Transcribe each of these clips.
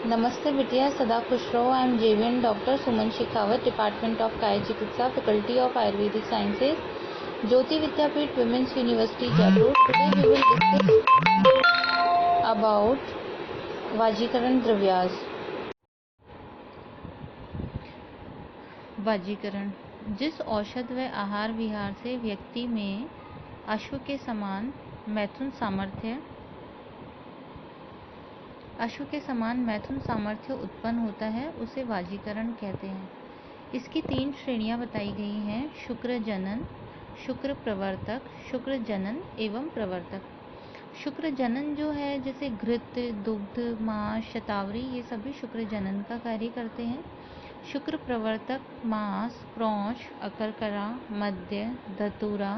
नमस्ते बिटिया, सदा खुश रहो। I am JVN doctor Suman Shekhawat, department of Kaya Chikitsa, faculty of Ayurvedic sciences, Jyoti Vidyapeeth women's university Jaipur. Today we will discuss about Vajikarana द्रव्यास। वाजीकरण जिस औषध व आहार विहार से व्यक्ति में अश्व के समान मैथुन सामर्थ्य उत्पन्न होता है, उसे वाजीकरण कहते हैं। इसकी 3 श्रेणियां बताई गई हैं: शुक्र जनन, शुक्र प्रवर्तक, शुक्र जनन एवं प्रवर्तक। शुक्र जनन जो है, जैसे घृत, दुग्ध, मांस, शतावरी, ये सभी शुक्र जनन का कार्य करते हैं। शुक्र प्रवर्तक मांस, क्रौंच, अकरकरा, मद्य, धतूरा,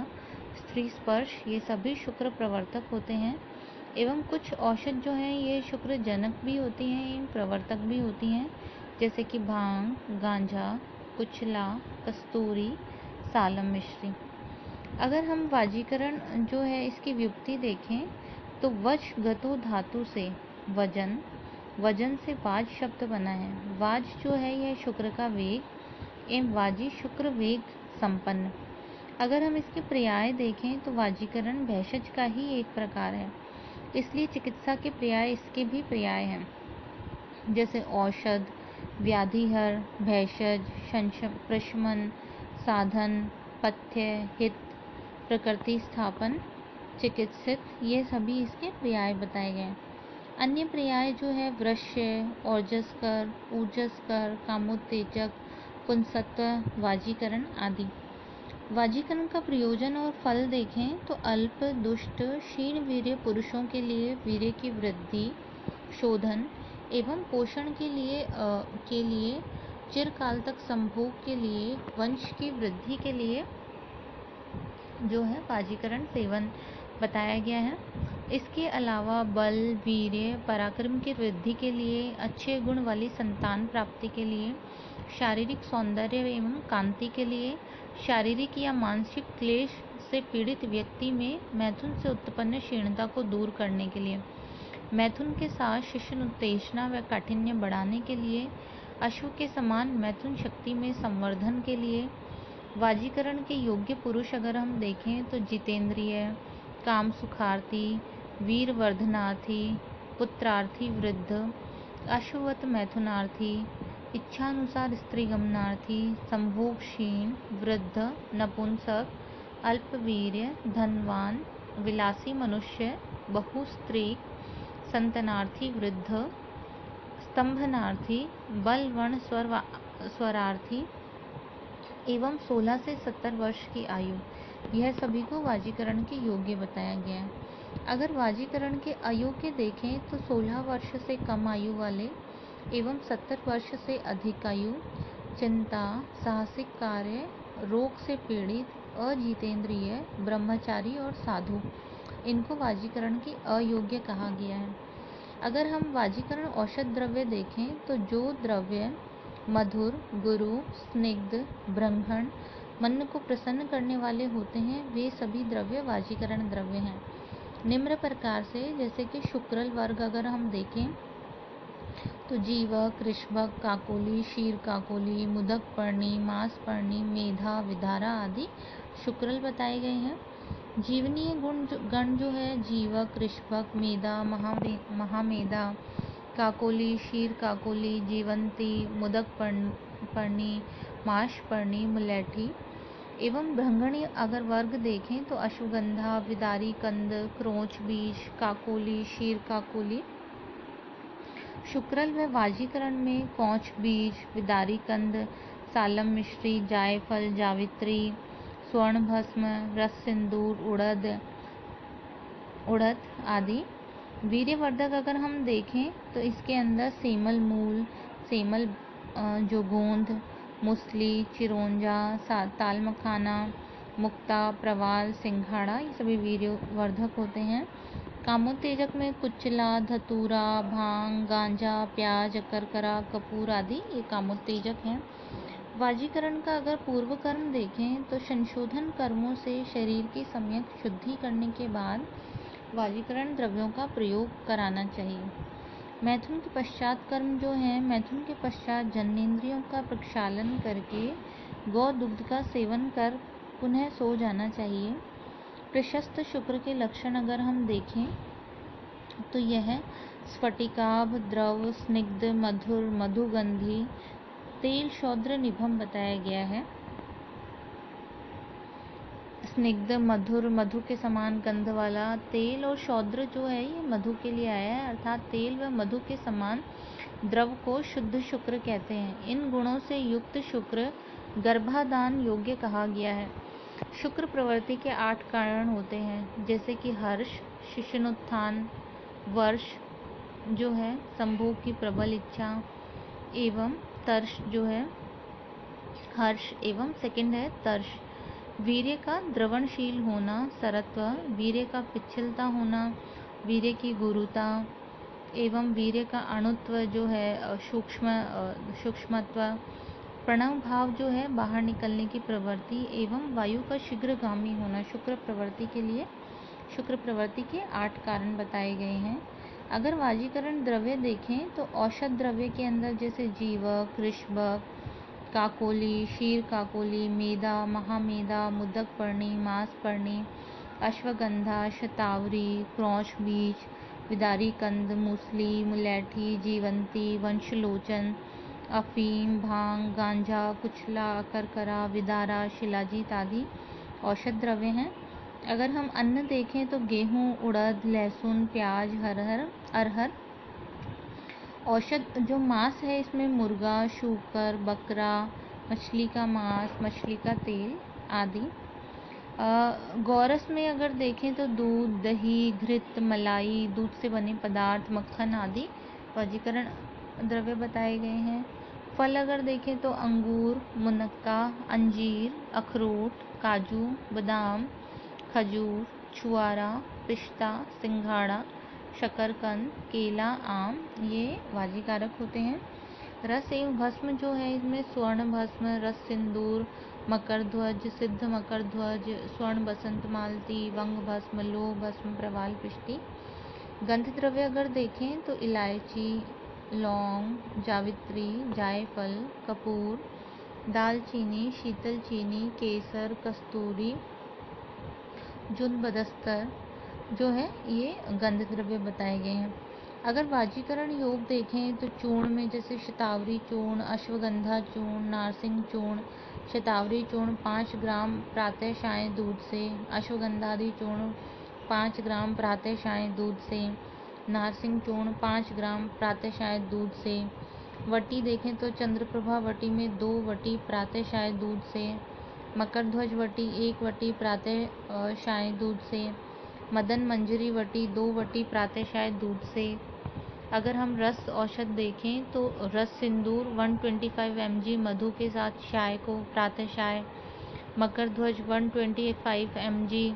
स्त्री स्पर्श, ये सभी शुक्र प्रवर्तक होते हैं। एवं कुछ औषध जो हैं ये शुक्र जनक भी होती हैं एवं प्रवर्तक भी होती हैं, जैसे कि भांग, गांजा, कुचला, कस्तूरी, सालम मिश्री। अगर हम वाजीकरण जो है इसकी व्युत्पत्ति देखें तो वज गतो धातु से वजन से वाज शब्द बना है। वाज जो है यह शुक्र का वेग एवं वाजी शुक्र वेग संपन्न। अगर हम इसके पर्याय देखें तो वाजीकरण भेषज का ही एक प्रकार है, इसलिए चिकित्सा के पर्याय इसके भी पर्याय हैं, जैसे औषध, व्याधिहर, भेषज, प्रशमन, साधन, पथ्य, हित, प्रकृति स्थापन, चिकित्सित, ये सभी इसके पर्याय बताए गए। अन्य पर्याय जो है वृश्य, ओजस्कर, ऊर्जस्कर, कामोत्तेजक, पुंसत्व, वाजीकरण आदि। वाजीकरण का प्रयोजन और फल देखें तो अल्प, दुष्ट, क्षीण वीर्य पुरुषों के लिए वीर्य की वृद्धि, शोधन एवं पोषण के लिए चिरकाल तक संभोग के लिए, वंश की वृद्धि के लिए जो है वाजीकरण सेवन बताया गया है। इसके अलावा बल, वीर्य, पराक्रम की वृद्धि के लिए, अच्छे गुण वाली संतान प्राप्ति के लिए, शारीरिक सौंदर्य एवं कांति के लिए, शारीरिक या मानसिक क्लेश से पीड़ित व्यक्ति में मैथुन से उत्पन्न क्षीणता को दूर करने के लिए, मैथुन के साथ शिशन उत्तेजना व काठिन्य बढ़ाने के लिए, अश्व के समान मैथुन शक्ति में संवर्धन के लिए। वाजीकरण के योग्य पुरुष अगर हम देखें तो जितेंद्रिय, काम सुखार्थी, वीर वर्धनार्थी, पुत्रार्थी वृद्ध, अश्ववत मैथुनार्थी, इच्छानुसार स्त्री गमनार्थी, संभोगशीन, वृद्ध, नपुंसक, अल्पवीर्य, धनवान, विलासी मनुष्य, बहुस्त्रीक, संतनार्थी वृद्ध, स्तंभनार्थी, बलवर्ण स्वरार्थी एवं 16 से 70 वर्ष की आयु, यह सभी को वाजीकरण के योग्य बताया गया है। अगर वाजीकरण के अयोग्य देखें तो 16 वर्ष से कम आयु वाले एवं 70 वर्ष से अधिक आयु, चिंता, साहसिक कार्य, रोग से पीड़ित, अजितेंद्रिय, ब्रह्मचारी और साधु, इनको वाजीकरण के अयोग्य कहा गया है। अगर हम वाजीकरण औषध द्रव्य देखें तो जो द्रव्य मधुर, गुरु, स्निग्ध, ब्रह्मण, मन को प्रसन्न करने वाले होते हैं, वे सभी द्रव्य वाजीकरण द्रव्य हैं। निम्न प्रकार से, जैसे कि शुक्रल वर्ग अगर हम देखें तो जीवक, ऋषभक, काकोली, क्षीर काकोली, मुदक पर्णी, मांस पर्णी, मेधा, विधारा आदि शुक्रल बताए गए हैं। जीवनीय गण जो है जीवक, ऋषभक, मेधा, महामेधा, काकोली, क्षीर काकोली, जीवंती, मुदक पर्णी, माश पर्णी, मुलेठी एवं भृंगणी अगर वर्ग देखें तो अश्वगंधा, विदारी कंद, क्रोच बीज, काकोली, क्षीर काकोली। शुक्रल व वाजीकरण में कौच बीज, विदारी कंद, सालम मिश्री, जायफल, जावित्री, स्वर्ण भस्म, रस सिंदूर, उड़द आदि। वीर्यवर्धक अगर हम देखें तो इसके अंदर सेमल मूल, सेमल जो गोंद, मुसली, चिरौंजा, ताल मखाना, मुक्ता, प्रवाल, सिंघाड़ा, ये सभी वीर्यवर्धक होते हैं। कामोत्तेजक में कुचला, धतूरा, भांग, गांजा, प्याज, अकरकरा, कपूर आदि ये कामोत्तेजक हैं। वाजीकरण का अगर पूर्व कर्म देखें तो संशोधन कर्मों से शरीर की सम्यक शुद्धि करने के बाद वाजीकरण द्रव्यों का प्रयोग कराना चाहिए। मैथुन के पश्चात कर्म जो है, मैथुन के पश्चात जन्नेंद्रियों का प्रक्षालन करके गौ दुग्ध का सेवन कर पुनः सो जाना चाहिए। प्रशस्त शुक्र के लक्षण अगर हम देखें तो यह स्फटिकाभ, द्रव, स्निग्ध, मधुर, मधुगंधी, तेल, शौद्र, निभम बताया गया है। स्निग्ध, मधुर, मधु के समान गंध वाला, तेल और शौद्र जो है ये मधु के लिए आया है, अर्थात तेल व मधु के समान द्रव को शुद्ध शुक्र कहते हैं। इन गुणों से युक्त शुक्र गर्भाधान योग्य कहा गया है। शुक्र प्रवृत्ति के 8 कारण होते हैं, जैसे कि हर्ष, शिशुनुत्थान, वर्ष जो है संभोग की प्रबल इच्छा, एवं तर्ष जो है हर्ष, एवं सेकंड है तर्ष, वीर्य का द्रवणशील होना, सरत्व, वीर्य का पिच्छलता होना, वीर्य की गुरुता, एवं वीर्य का अणुत्व जो है सूक्ष्मत्व, प्रणव भाव जो है बाहर निकलने की प्रवृत्ति, एवं वायु का शीघ्रगामी होना। शुक्र प्रवृत्ति के लिए शुक्र प्रवृत्ति के 8 कारण बताए गए हैं। अगर वाजीकरण द्रव्य देखें तो औषध द्रव्य के अंदर जैसे जीवक, ऋषभक, काकोली, क्षीर काकोली, मेदा, महामेदा, मुदक पर्णी, मांस पर्णी, अश्वगंधा, शतावरी, क्रौच बीज, विदारी कंद, मूसली, मुलैठी, जीवंती, वंशलोचन, अफीम, भांग, गांजा, कुचला, करकरा, विदारा, शिलाजीत आदि औषध द्रव्य हैं। अगर हम अन्न देखें तो गेहूं, उड़द, लहसुन, प्याज, अरहर। औषध जो मांस है इसमें मुर्गा, शूकर, बकरा, मछली का मांस, मछली का तेल आदि। गौरस में अगर देखें तो दूध, दही, घृत, मलाई, दूध से बने पदार्थ, मक्खन आदि वर्गीकरण द्रव्य बताए गए हैं। फल अगर देखें तो अंगूर, मुनक्का, अंजीर, अखरोट, काजू, बादाम, खजूर, छुआरा, पिस्ता, सिंघाड़ा, शकरकंद, केला, आम ये वाजीकारक होते हैं। रस एवं भस्म जो है इसमें स्वर्ण भस्म, रस सिंदूर, मकर ध्वज, सिद्ध मकर ध्वज, स्वर्ण बसंत मालती, वंग भस्म, लोह भस्म, प्रवाल पिष्टी। गंध द्रव्य अगर देखें तो इलायची, लौंग, जावित्री, जायफल, कपूर, दालचीनी, शीतल चीनी, केसर, कस्तूरी, जुनबदस्तर जो है ये गंध द्रव्य बताए गए हैं। अगर वाजीकरण योग देखें तो चूर्ण में जैसे शतावरी चूर्ण, अश्वगंधा चूर्ण, नारसिंग चूर्ण। शतावरी चूर्ण 5 ग्राम प्रातः शाय दूध से, अश्वगंधादि चूर्ण 5 ग्राम प्रातः शाय दूध से, नारसिंग चूर्ण 5 ग्राम प्रातः शाय दूध से। वटी देखें तो चंद्रप्रभा वटी में 2 वटी प्रातः शाय दूध से, मकर ध्वज वटी 1 वटी प्रातः शाय दूध से, मदन मंजरी वटी 2 वटी प्रातः शाय दूध से। अगर हम रस औषध देखें तो रस सिंदूर 125 mg मधु के साथ शाय को प्रातः शाय, मकर ध्वज 125 mg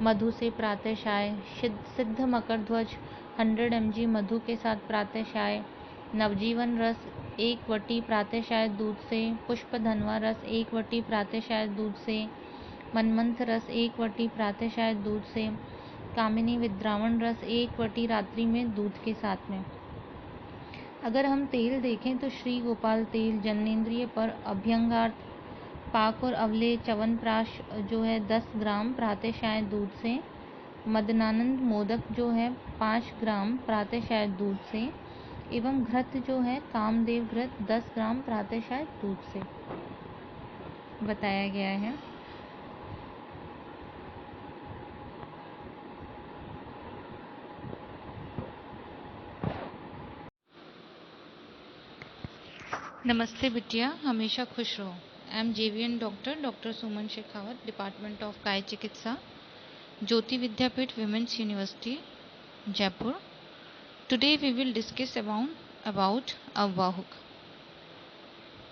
मधु से प्रातः शाय, सिद्ध मकर ध्वज 100 mg मधु के साथ प्रातः शाय, नवजीवन रस 1 वटी प्रातः शाय दूध से, पुष्प धनवा रस 1 वटी प्रातः शाय दूध से, मनमंथ रस 1 वटी प्रातः शाय दूध से, कामिनी विद्रावण रस 1 वटी रात्रि में दूध के साथ में। अगर हम तेल देखें तो श्री गोपाल तेल जन्नेंद्रिय पर अभ्यंगार्थ पाक और अवले च्यवनप्राश जो है 10 ग्राम प्रातः शाय दूध से, मदनानंद मोदक जो है 5 ग्राम प्रातः शाय दूध से, एवं घृत जो है कामदेव घृत 10 ग्राम प्रातः शाय दूध से बताया गया है। नमस्ते बिटिया, हमेशा खुश रहो। I am JVN doctor Suman Shekhawat, department of Kaya Chikitsa, Jyoti Vidyapeeth women's university, Jaipur. Today we will discuss about avvahuk.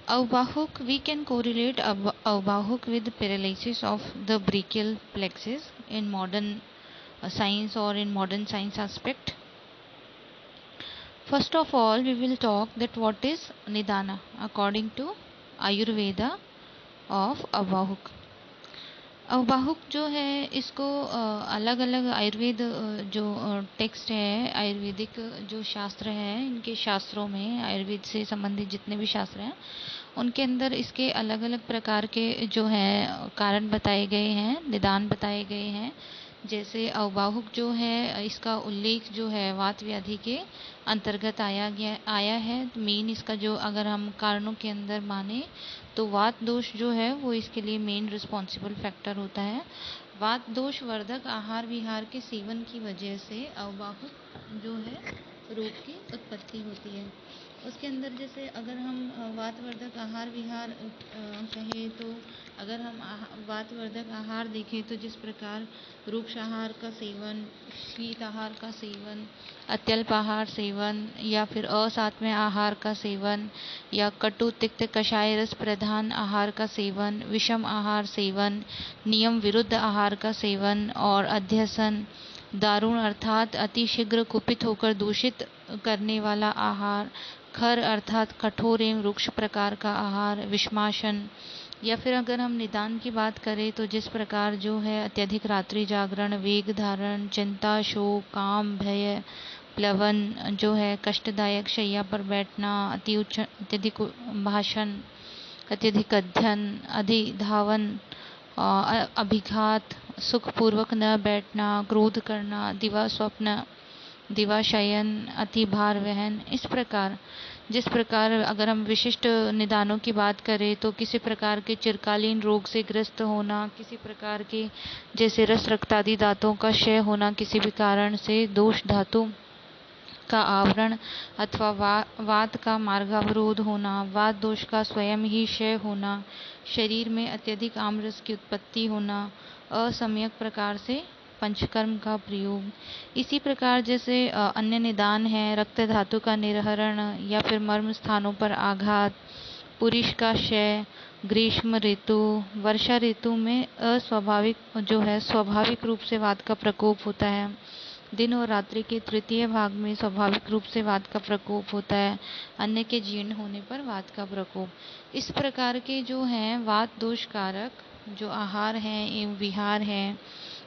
Avvahuk, we can correlate avvahuk with paralysis of the brachial plexus in modern science or in modern science aspect. First of all, we will talk that what is Nidana according to Ayurveda of avvahuk. अवबाहुक जो है इसको अलग अलग आयुर्वेद जो text है, आयुर्वेदिक जो शास्त्र है, इनके शास्त्रों में आयुर्वेद से संबंधित जितने भी शास्त्र हैं उनके अंदर इसके अलग अलग प्रकार के जो हैं कारण बताए गए हैं, निदान बताए गए हैं। जैसे अवबाहुक जो है इसका उल्लेख जो है वात व्याधि के अंतर्गत आया है। मेन इसका जो अगर हम कारणों के अंदर माने तो वात दोष जो है वो इसके लिए मेन रिस्पॉन्सिबल फैक्टर होता है। वात दोष वर्धक आहार विहार के सेवन की वजह से अवबाहुक जो है रोग की उत्पत्ति होती है। उसके अंदर जैसे अगर हम वातवर्धक आहार विहार कहें तो अगर हम वातवर्धक आहार देखें तो जिस प्रकार रुक्ष आहार का सेवन, शीत आहार का सेवन, अत्यल्प आहार सेवन या फिर असात्म्य आहार का सेवन या कटु तिक्त कषाय रस प्रधान आहार का सेवन, विषम आहार सेवन, नियम विरुद्ध आहार का सेवन और अध्यसन, दारुण अर्थात अतिशीघ्र कुपित होकर दूषित करने वाला आहार, खर अर्थात कठोर एवं रुक्ष प्रकार का आहार, विषमाशन या फिर अगर हम निदान की बात करें तो जिस प्रकार जो है अत्यधिक रात्रि जागरण, वेग धारण, चिंता, शोक, काम, भय, प्लवन जो है कष्टदायक शैया पर बैठना, अत्यधिक भाषण, अत्यधिक अध्ययन, अधिधावन, अभिघात, सुखपूर्वक न बैठना, क्रोध करना, दिवा स्वप्न, दिवाशयन, अति भार वहन। इस प्रकार जिस प्रकार अगर हम विशिष्ट निदानों की बात करें तो किसी प्रकार के चिरकालीन रोग से ग्रस्त होना, किसी प्रकार के जैसे रस रक्तादि दांतों का क्षय होना, किसी भी कारण से दोष धातु का आवरण अथवा वात का मार्गावरोध होना, वात दोष का स्वयं ही क्षय होना, शरीर में अत्यधिक आमरस की उत्पत्ति होना, असम्यक प्रकार से पंचकर्म का प्रयोग। इसी प्रकार जैसे अन्य निदान है रक्त धातु का निर्हरण या फिर मर्म स्थानों पर आघात, पुरुष का क्षय, ग्रीष्म ऋतु, वर्षा ऋतु में अस्वाभाविक जो है स्वाभाविक रूप से वात का प्रकोप होता है। दिन और रात्रि के तृतीय भाग में स्वाभाविक रूप से वात का प्रकोप होता है। अन्य के जीर्ण होने पर वात का प्रकोप। इस प्रकार के जो हैं वात दोष कारक जो आहार हैं एवं विहार हैं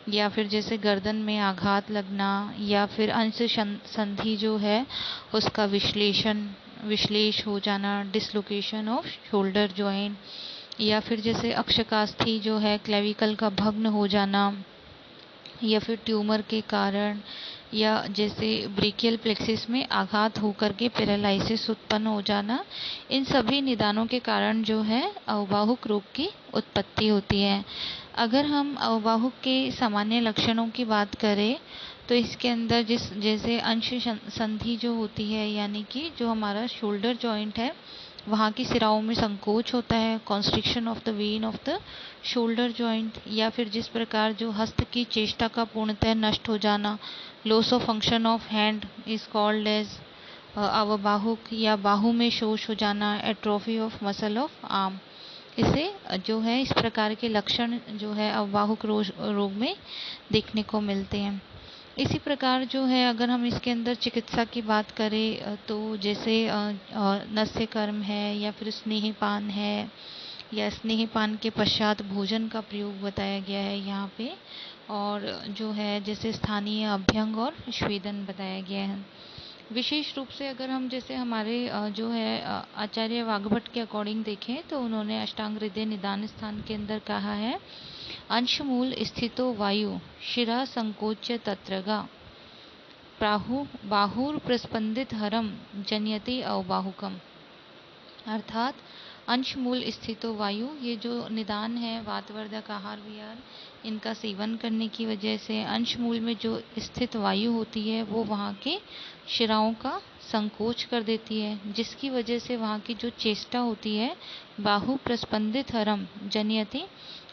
या फिर जैसे गर्दन में आघात लगना या फिर अंश संधि जो है उसका विश्लेष हो जाना, डिसलोकेशन ऑफ शोल्डर जॉइंट या फिर जैसे अक्षकास्थी जो है क्लेविकल का भग्न हो जाना या फिर ट्यूमर के कारण या जैसे ब्रेकियल प्लेक्सिस में आघात होकर के पैरालिसिस उत्पन्न हो जाना, इन सभी निदानों के कारण जो है अवबाहुक रोग की उत्पत्ति होती है। अगर हम अवबाहुक के सामान्य लक्षणों की बात करें तो इसके अंदर जैसे अंश संधि जो होती है यानी कि जो हमारा शोल्डर जॉइंट है वहाँ की सिराओं में संकोच होता है, constriction of the when of the shoulder joint या फिर जिस प्रकार जो हस्त की चेष्टा का पूर्णतः नष्ट हो जाना, loss of function of hand is called as Avabahuka या बाहु में शोष हो जाना, atrophy of muscle of arm. इसे जो है इस प्रकार के लक्षण जो है अवबाहुक रोग में देखने को मिलते हैं। इसी प्रकार जो है अगर हम इसके अंदर चिकित्सा की बात करें तो जैसे नस्य कर्म है या फिर स्नेहपान है या स्नेहपान के पश्चात भोजन का प्रयोग बताया गया है यहाँ पे, और जो है जैसे स्थानीय अभ्यंग और स्वेदन बताया गया है। विशेष रूप से अगर हम जैसे हमारे जो है आचार्य वाग्भट के अकॉर्डिंग देखें तो उन्होंने अष्टांग हृदय निदान स्थान के अंदर कहा है अंशमूल स्थितो वायु शिरा संकोच्य तत्रगा बाहुर प्रस्पंदित हरम जनयति अवबाहुकम। अर्थात अंशमूल स्थितो वायु, ये जो निदान है वातवर्धक आहार विहार इनका सेवन करने की वजह से अंशमूल में जो स्थित वायु होती है वो वहाँ के शिराओं का संकोच कर देती है, जिसकी वजह से वहाँ की जो चेष्टा होती है बाहु प्रस्पंदित हरम जनयति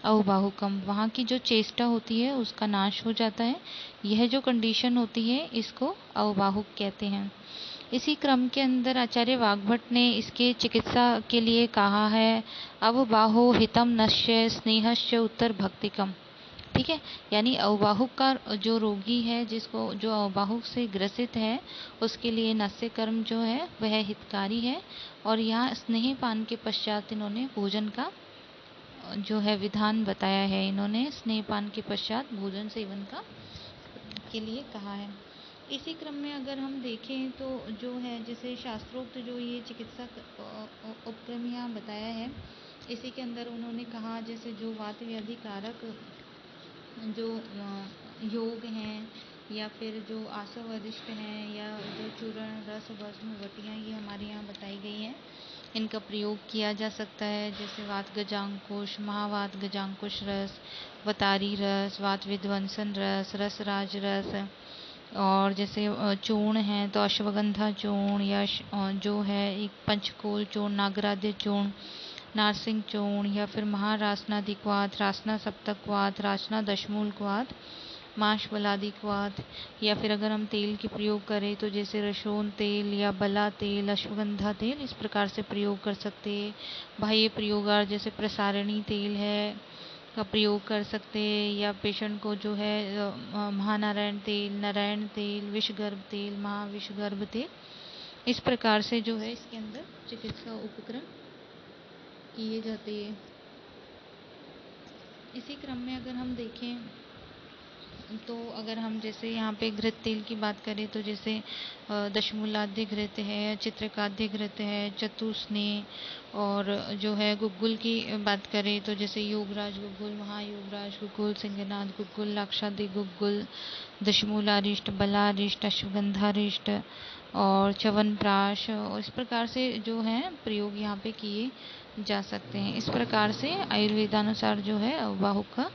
अवबाहुकम, वहाँ की जो चेष्टा होती है उसका नाश हो जाता है। यह जो कंडीशन होती है इसको अवबाहुक कहते हैं। इसी क्रम के अंदर आचार्य वाग्भट ने इसके चिकित्सा के लिए कहा है अवबाहो हितम नश्य स्नेहश्च उत्तर भक्तिकम। ठीक है, यानी अवबाहुक का जो रोगी है जिसको जो अवबाहुक से ग्रसित है उसके लिए नस्य कर्म जो है वह हितकारी है। और यहाँ स्नेहपान के पश्चात इन्होंने भोजन का जो है विधान बताया है इन्होंने। स्नेहपान के पश्चात भोजन सेवन का के लिए कहा है। इसी क्रम में अगर हम देखें तो जो है जैसे शास्त्रोक्त जो ये चिकित्सा उपक्रम यहाँ बताया है, इसी के अंदर उन्होंने कहा जैसे जो वात व्याधि कारक जो योग हैं या फिर जो आसव वरिष्ठ हैं या जो चूर्ण रस भस्म वटियाँ ये हमारे यहाँ बताई गई हैं, इनका प्रयोग किया जा सकता है। जैसे वात गजांकुश, महावात गजांकुश रस, वतारी रस, वात विध्वंसन रस, रसराज रस, और जैसे चूर्ण हैं तो अश्वगंधा चूर्ण या जो है एक पंचकोल चूर्ण, नागराध्य चूर्ण, नारसिंह चूर्ण, या फिर महारासनादिक्वात, रासना सप्तक्वात, रासना दशमूलक्वात, माशबलादिक्वात, या फिर अगर हम तेल के प्रयोग करें तो जैसे रसोन तेल या बला तेल, अश्वगंधा तेल, इस प्रकार से प्रयोग कर सकते हैं। बाह्य प्रयोगार्थ जैसे प्रसारणी तेल है का प्रयोग कर सकते हैं, या पेशेंट को जो है महानारायण तेल, नारायण तेल, विषगर्भ तेल, महाविषगर्भ तेल, इस प्रकार से जो है इसके अंदर चिकित्सा उपक्रम किए जाते हैं। इसी क्रम में अगर हम देखें तो अगर हम जैसे यहाँ पे घृत तेल की बात करें तो जैसे दशमूलाद्य घृत है, चित्रकाद्य घृत है, चतुस्नेह, और जो है गुग्गुल की बात करें तो जैसे योगराज गुग्गुल, महायोगराज गुग्गुल, सिंहनाथ गुग्गुल, लाक्षादि गुग्गुल, दशमूलारिष्ट, बलारिष्ट, अश्वगंधारिष्ट और च्यवनप्राश, और इस प्रकार से जो है प्रयोग यहाँ पे किए जा सकते हैं। इस प्रकार से आयुर्वेदानुसार जो है वाहु का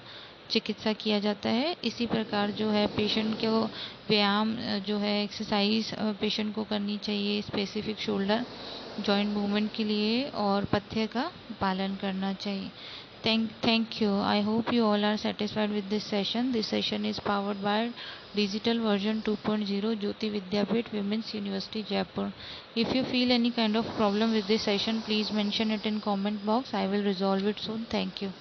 चिकित्सा किया जाता है। इसी प्रकार जो है पेशेंट को व्यायाम जो है एक्सरसाइज पेशेंट को करनी चाहिए स्पेसिफिक शोल्डर जॉइंट मूवमेंट के लिए, और पथ्य का पालन करना चाहिए। Thank you. I hope you all are satisfied with this session. This session is powered by Digital version 2.0 Jyoti Vidyapeeth Women's University Jaipur. If you feel any kind of problem with this session, please mention it in comment box. I will resolve it soon. Thank you.